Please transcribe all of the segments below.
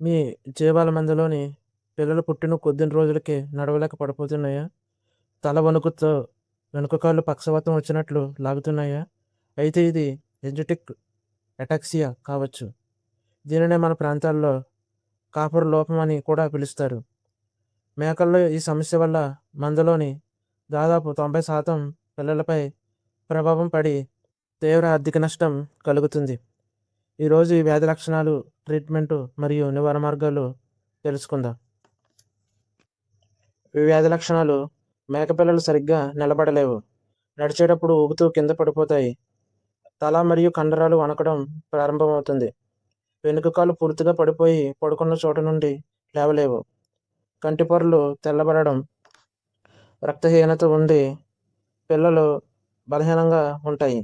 మీ జీవాల మందలోని పిల్లలు పుట్టిన కొద్ది రోజులకే నడవలేక పడిపోతున్నాయా? తల వణుకుతో వెనుక కాళ్ళు పక్షవాతం వచ్చినట్లు లాగుతున్నాయా? అయితే ఇది ఎనర్జిటిక్ అటాక్సియా కావచ్చు. దీనినే మన ప్రాంతాల్లో కాపరు లోపం అని కూడా పిలుస్తారు. మేకల్లో ఈ సమస్య వల్ల మందలోని దాదాపు 90% పిల్లలపై ప్రభావం పడి తీవ్ర ఆర్థిక నష్టం కలుగుతుంది. ఈరోజు ఈ వ్యాధి లక్షణాలు, ట్రీట్మెంటు మరియు నివారణ మార్గాలు తెలుసుకుందాం. ఈ వ్యాధి లక్షణాలు: మేకపిల్లలు సరిగ్గా నిలబడలేవు, నడిచేటప్పుడు ఊగుతూ కింద పడిపోతాయి, తల మరియు కండరాలు వణకడం ప్రారంభమవుతుంది, వెనుక కాలు పూర్తిగా పడిపోయి పడుకున్న చోట నుండి లేవలేవు, కంటి పొరలు తెల్లబడడం, రక్తహీనత ఉండి పిల్లలు బలహీనంగా ఉంటాయి,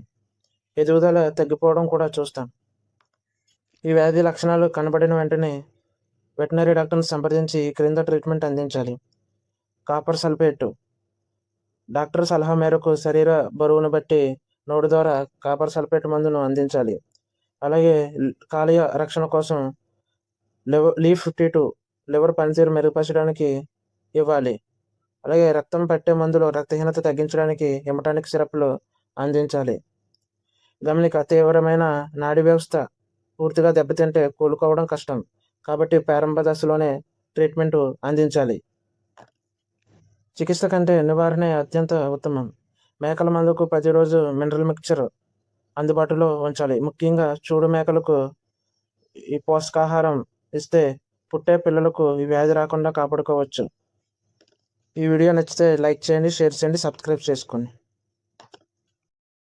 ఎదుగుదల తగ్గిపోవడం కూడా చూస్తాం. ఈ వ్యాధి లక్షణాలు కనబడిన వెంటనే వెటనరీ డాక్టర్ని సంప్రదించి క్రింద ట్రీట్మెంట్ అందించాలి. కాపర్ సల్ఫేట్ డాక్టర్ సలహా మేరకు శరీర బరువును బట్టి నోటి ద్వారా కాపర్ సల్ఫేట్ మందును అందించాలి. అలాగే కాలేయ రక్షణ కోసం లీఫ్ 52 లివర్ పనితీరు మెరుగుపరచడానికి ఇవ్వాలి. అలాగే రక్తం పట్టే మందులు రక్తహీనత తగ్గించడానికి హిమటానిక్ సిరప్లు అందించాలి. గమనిక: తీవ్రమైన నాడీ వ్యవస్థ పూర్తిగా దెబ్బతింటే కోలుకోవడం కష్టం, కాబట్టి ప్రారంభ దశలోనే ట్రీట్మెంట్ అందించాలి. చికిత్స కంటే నివారణే అత్యంత ఉత్తమం. మేకల మందుకు ప్రతిరోజు మినరల్ మిక్చర్ అందుబాటులో ఉంచాలి. ముఖ్యంగా చూడు మేకలకు ఈ పోషకాహారం ఇస్తే పుట్టే పిల్లలకు ఈ వ్యాధి రాకుండా కాపాడుకోవచ్చు. ఈ వీడియో నచ్చితే లైక్ చేయండి, షేర్ చేయండి, సబ్స్క్రైబ్ చేసుకోండి.